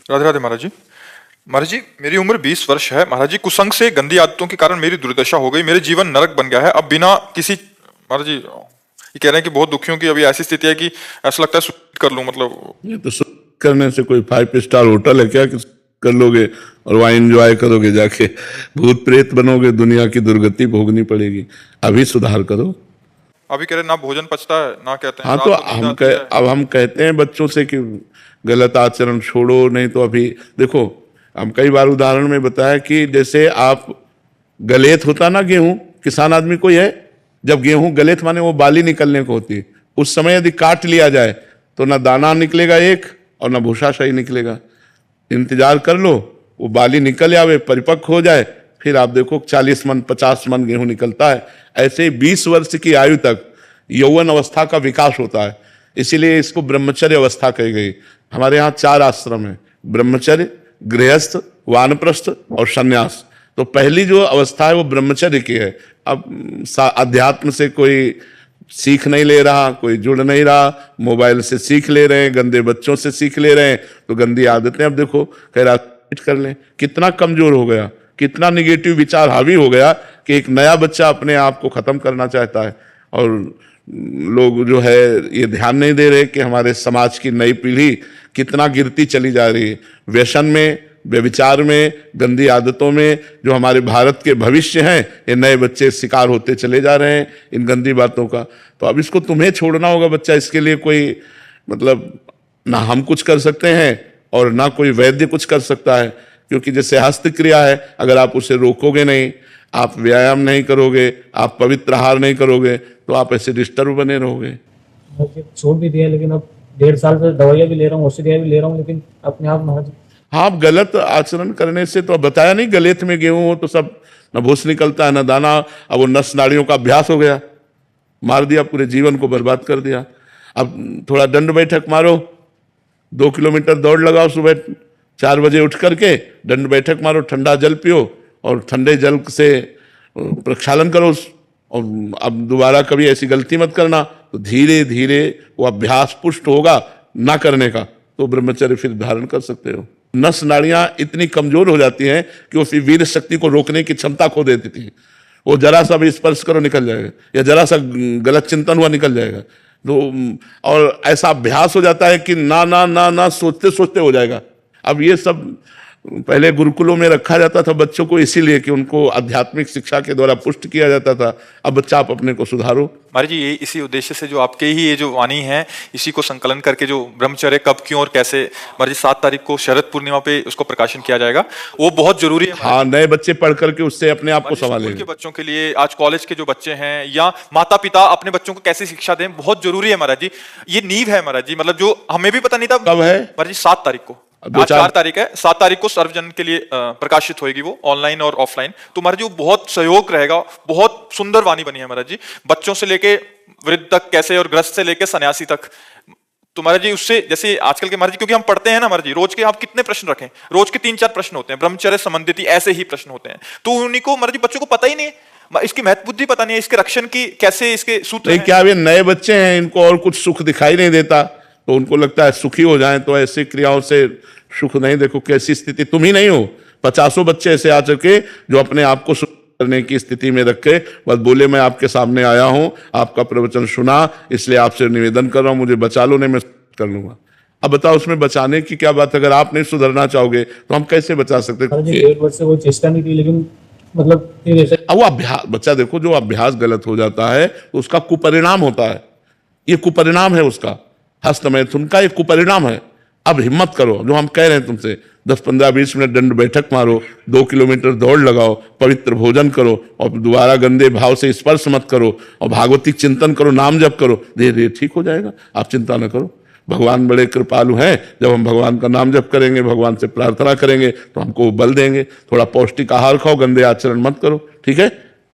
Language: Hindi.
राधे राधे महाराज जी। महाराज जी, मेरी उम्र 20 वर्ष है। महाराज जी, कुसंग से गंदी आदतों के कारण मेरी दुर्दशा हो गई। मेरे जीवन नरक बन गया है। अब बिना किसी महाराज जी, ये कह रहे हैं कि बहुत दुखी हूं, कि अभी ऐसी स्थिति है कि ऐसा लगता है सुसाइड कर लूं। मतलब ये तो सुसाइड करने से कोई 5 स्टार होटल है क्या कि कर लोगे और वहां एंजॉय करोगे जाके? भूत प्रेत बनोगे, दुनिया की दुर्गति भोगनी पड़ेगी। अभी सुधार करो। अभी कह रहे ना भोजन पचता है, ना कहते हैं हाँ रात तो को नींद आती है। अब हम कहते हैं बच्चों से कि गलत आचरण छोड़ो, नहीं तो अभी देखो, हम कई बार उदाहरण में बताया कि जैसे आप गलेत होता ना गेहूं, किसान आदमी कोई है, जब गेहूं गलेत माने वो बाली निकलने को होती है, उस समय यदि काट लिया जाए तो ना दाना निकलेगा एक और ना भूसा सही निकलेगा। इंतजार कर लो, वो बाली निकल आवे, परिपक्व हो जाए, फिर आप देखो 40 मन 50 मन गेहूं निकलता है। ऐसे 20 वर्ष की आयु तक यौवन अवस्था का विकास होता है, इसीलिए इसको ब्रह्मचर्य अवस्था कही गई। हमारे यहाँ 4 आश्रम है, ब्रह्मचर्य, गृहस्थ, वानप्रस्थ और सन्यास। तो पहली जो अवस्था है वो ब्रह्मचर्य की है। अब अध्यात्म से कोई सीख नहीं ले रहा, कोई जुड़ नहीं रहा, मोबाइल से सीख ले रहे हैं, गंदे बच्चों से सीख ले रहे हैं, तो गंदी आदतें अब देखो कह रहा कर लें। कितना कमजोर हो गया, कितना निगेटिव विचार हावी हो गया कि एक नया बच्चा अपने आप को खत्म करना चाहता है। और लोग जो है ये ध्यान नहीं दे रहे कि हमारे समाज की नई पीढ़ी कितना गिरती चली जा रही है, व्यसन में, व्यभिचार में, गंदी आदतों में। जो हमारे भारत के भविष्य हैं, ये नए बच्चे शिकार होते चले जा रहे हैं इन गंदी बातों का। तो अब इसको तुम्हें छोड़ना होगा बच्चा। इसके लिए कोई मतलब ना हम कुछ कर सकते हैं और ना कोई वैद्य कुछ कर सकता है, क्योंकि जैसे हस्त क्रिया है, अगर आप उसे रोकोगे नहीं, आप व्यायाम नहीं करोगे, आप पवित्र आहार नहीं करोगे, तो आप ऐसे डिस्टर्ब बने रहोगे। छोड़ भी दिया, लेकिन अब 1.5 साल से दवाइयाँ भी ले रहा हूँ, औषधियाँ भी ले रहा हूँ, लेकिन अपने आप महाराज। हाँ, आप गलत आचरण करने से तो बताया नहीं, गलेत में गेहूं हो तो सब न भूस निकलता है न दाना। अब वो नस नाड़ियों का अभ्यास हो गया, मार दिया, पूरे जीवन को बर्बाद कर दिया। अब थोड़ा दंड बैठक मारो, 2 किलोमीटर दौड़ लगाओ, सुबह 4 बजे उठ करके दंड बैठक मारो, ठंडा जल पियो और ठंडे जल से प्रक्षालन करो। और अब दोबारा कभी ऐसी गलती मत करना, तो धीरे धीरे वो अभ्यास पुष्ट होगा ना करने का, तो ब्रह्मचर्य फिर धारण कर सकते हो। नस नाड़ियां इतनी कमजोर हो जाती हैं कि वो फिर वीर शक्ति को रोकने की क्षमता खो देती थी। वो जरा सा भी स्पर्श करो निकल जाएगा, या जरा सा गलत चिंतन हुआ निकल जाएगा। तो और ऐसा अभ्यास हो जाता है कि ना ना ना ना सोचते सोचते हो जाएगा। अब ये सब पहले गुरुकुलों में रखा जाता था बच्चों को, इसीलिए कि उनको आध्यात्मिक शिक्षा के द्वारा पुष्ट किया जाता था। अब बच्चा आप अपने को सुधारो। महाराज जी, ये इसी उद्देश्य से जो आपके ही ये जो वाणी है, इसी को संकलन करके जो ब्रह्मचर्य कब, क्यों और कैसे, महाराज जी 7 तारीख को शरद पूर्णिमा पे उसको प्रकाशन किया जाएगा। वो बहुत जरूरी है। हाँ, नए बच्चे पढ़ करके उससे अपने आप को संभालेंगे। के बच्चों के लिए, आज कॉलेज के जो बच्चे हैं या माता पिता अपने बच्चों को कैसे शिक्षा दें, बहुत जरूरी है महाराज जी। ये नींव है महाराज जी, मतलब जो हमें भी पता नहीं था। कब है महाराज जी? 7 तारीख को। आज 4 तारीख है, 7 तारीख को सर्वजन के लिए प्रकाशित होगी वो, ऑनलाइन और ऑफलाइन। तो महाराज जी बहुत सहयोग रहेगा। बहुत सुंदर वाणी बनी है महाराज जी, बच्चों से लेके वृद्ध तक कैसे, और ग्रस्त से लेके सन्यासी तक। तो महाराज जी उससे, जैसे आजकल के महाराज जी, क्योंकि हम पढ़ते हैं ना महाराज जी, रोज के आप कितने प्रश्न रखें, रोज के 3-4 प्रश्न होते हैं ब्रह्मचर्य संबंधित, ऐसे ही प्रश्न होते हैं। तो उन्हीं को महाराज जी बच्चों को पता ही नहीं है, इसकी महत्व बुद्धि पता नहीं है, इसके रक्षण की कैसे इसके सूत्र नहीं। क्या वे नए बच्चे हैं, इनको और कुछ सुख दिखाई नहीं देता, तो उनको लगता है सुखी हो जाएं, तो ऐसी क्रियाओं से सुख नहीं। देखो कैसी स्थिति, तुम ही नहीं हो, 50 बच्चे ऐसे आ चुके जो अपने आप को सुख करने की स्थिति में रखे, बस बोले मैं आपके सामने आया हूं, आपका प्रवचन सुना, इसलिए आपसे निवेदन कर रहा हूं, मुझे बचा लो, नहीं मैं कर लूंगा। अब बताओ उसमें बचाने की क्या बात? अगर आप नहीं सुधरना चाहोगे तो हम कैसे बचा सकते? 1.5 वर्ष से वो चेष्टा नहीं की, लेकिन मतलब अब वो अभ्यास, बच्चा देखो जो अभ्यास गलत हो जाता है तो उसका कुपरिणाम होता है। ये कुपरिणाम है उसका, हस्त मैथुन का एक कुपरिणाम है। अब हिम्मत करो, जो हम कह रहे हैं तुमसे, 10, 15, 20 मिनट दंड बैठक मारो, 2 किलोमीटर दौड़ लगाओ, पवित्र भोजन करो, और दोबारा गंदे भाव से स्पर्श मत करो, और भागवतिक चिंतन करो, नाम जप करो, धीरे धीरे ठीक हो जाएगा। आप चिंता न करो, भगवान बड़े कृपालु हैं। जब हम भगवान का नाम जप करेंगे, भगवान से प्रार्थना करेंगे, तो हमको बल देंगे। थोड़ा पौष्टिक आहार खाओ, गंदे आचरण मत करो, ठीक है।